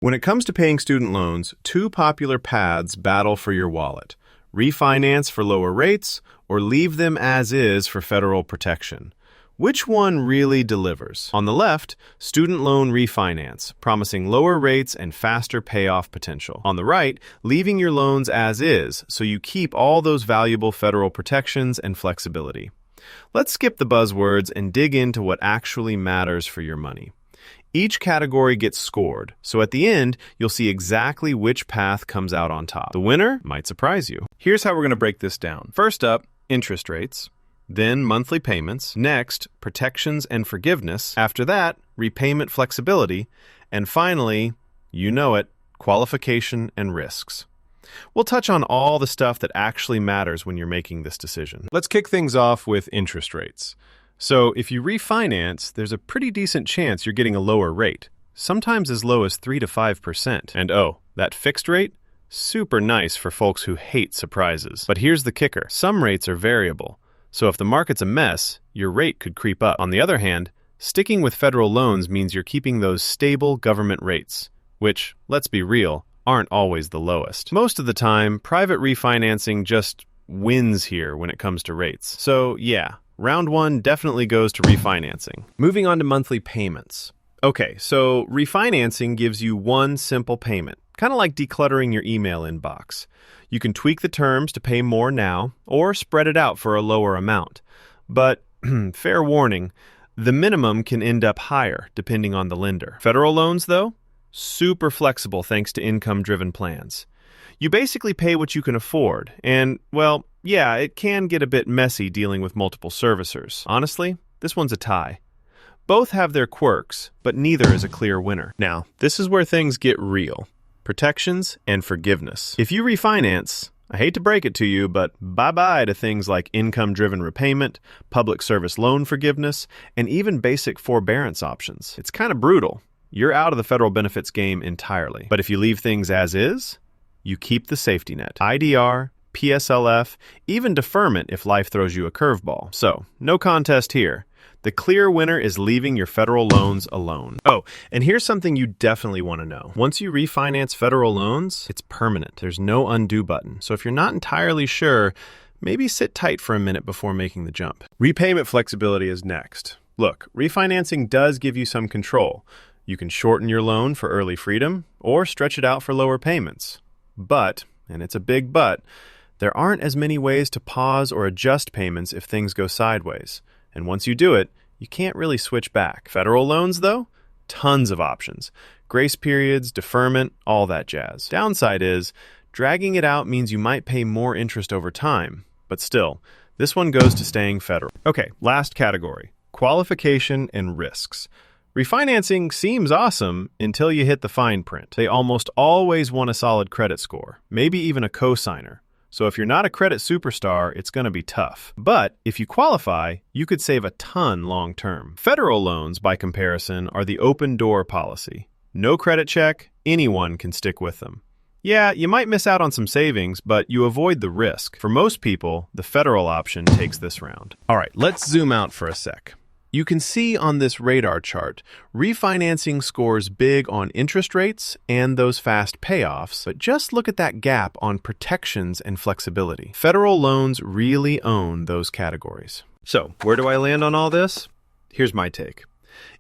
When it comes to paying student loans, two popular paths battle for your wallet: refinance for lower rates or leave them as is for federal protection. Which one really delivers? On the left, student loan refinance, promising lower rates and faster payoff potential. On the right, leaving your loans as is, so you keep all those valuable federal protections and flexibility. Let's skip the buzzwords and dig into what actually matters for your money. Each category gets scored, so at the end, you'll see exactly which path comes out on top. The winner might surprise you. Here's how we're going to break this down. First up, interest rates. Then monthly payments. Next, protections and forgiveness. After that, repayment flexibility. And finally, you know it, qualification and risks. We'll touch on all the stuff that actually matters when you're making this decision. Let's kick things off with interest rates. So if you refinance, there's a pretty decent chance you're getting a lower rate, sometimes as low as 3 to 5%. And that fixed rate? Super nice for folks who hate surprises. But here's the kicker. Some rates are variable. So if the market's a mess, your rate could creep up. On the other hand, sticking with federal loans means you're keeping those stable government rates, which, let's be real, aren't always the lowest. Most of the time, private refinancing just wins here when it comes to rates. So yeah, round one definitely goes to refinancing. Moving on to monthly payments. Okay, so refinancing gives you one simple payment, kind of like decluttering your email inbox. You can tweak the terms to pay more now, or spread it out for a lower amount. But, fair warning, the minimum can end up higher, depending on the lender. Federal loans, though, super flexible thanks to income-driven plans. You basically pay what you can afford, and, well, yeah, it can get a bit messy dealing with multiple servicers. Honestly, this one's a tie. Both have their quirks, but neither is a clear winner. Now, this is where things get real. Protections and forgiveness. If you refinance, I hate to break it to you, but bye-bye to things like income-driven repayment, public service loan forgiveness, and even basic forbearance options. It's kind of brutal. You're out of the federal benefits game entirely. But if you leave things as is, you keep the safety net. IDR, PSLF, even deferment if life throws you a curveball. So, no contest here. The clear winner is leaving your federal loans alone. Oh, and here's something you definitely want to know. Once you refinance federal loans, it's permanent. There's no undo button. So if you're not entirely sure, maybe sit tight for a minute before making the jump. Repayment flexibility is next. Look, refinancing does give you some control. You can shorten your loan for early freedom or stretch it out for lower payments. But, and it's a big but, there aren't as many ways to pause or adjust payments if things go sideways. And once you do it, you can't really switch back. Federal loans, though? Tons of options. Grace periods, deferment, all that jazz. Downside is, dragging it out means you might pay more interest over time. But still, this one goes to staying federal. Okay, last category. Qualification and risks. Refinancing seems awesome until you hit the fine print. They almost always want a solid credit score, maybe even a cosigner. So if you're not a credit superstar, it's going to be tough. But if you qualify, you could save a ton long term. Federal loans, by comparison, are the open door policy. No credit check, anyone can stick with them. Yeah, you might miss out on some savings, but you avoid the risk. For most people, the federal option takes this round. All right, let's zoom out for a sec. You can see on this radar chart, refinancing scores big on interest rates and those fast payoffs, but just look at that gap on protections and flexibility. Federal loans really own those categories. So, where do I land on all this? Here's my take.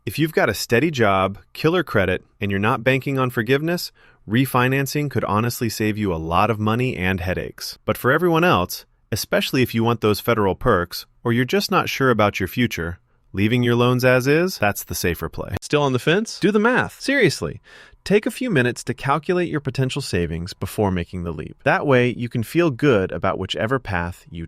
If you've got a steady job, killer credit, and you're not banking on forgiveness, refinancing could honestly save you a lot of money and headaches. But for everyone else, especially if you want those federal perks, or you're just not sure about your future, leaving your loans as is, that's the safer play. Still on the fence? Do the math. Seriously. Take a few minutes to calculate your potential savings before making the leap. That way, you can feel good about whichever path you choose.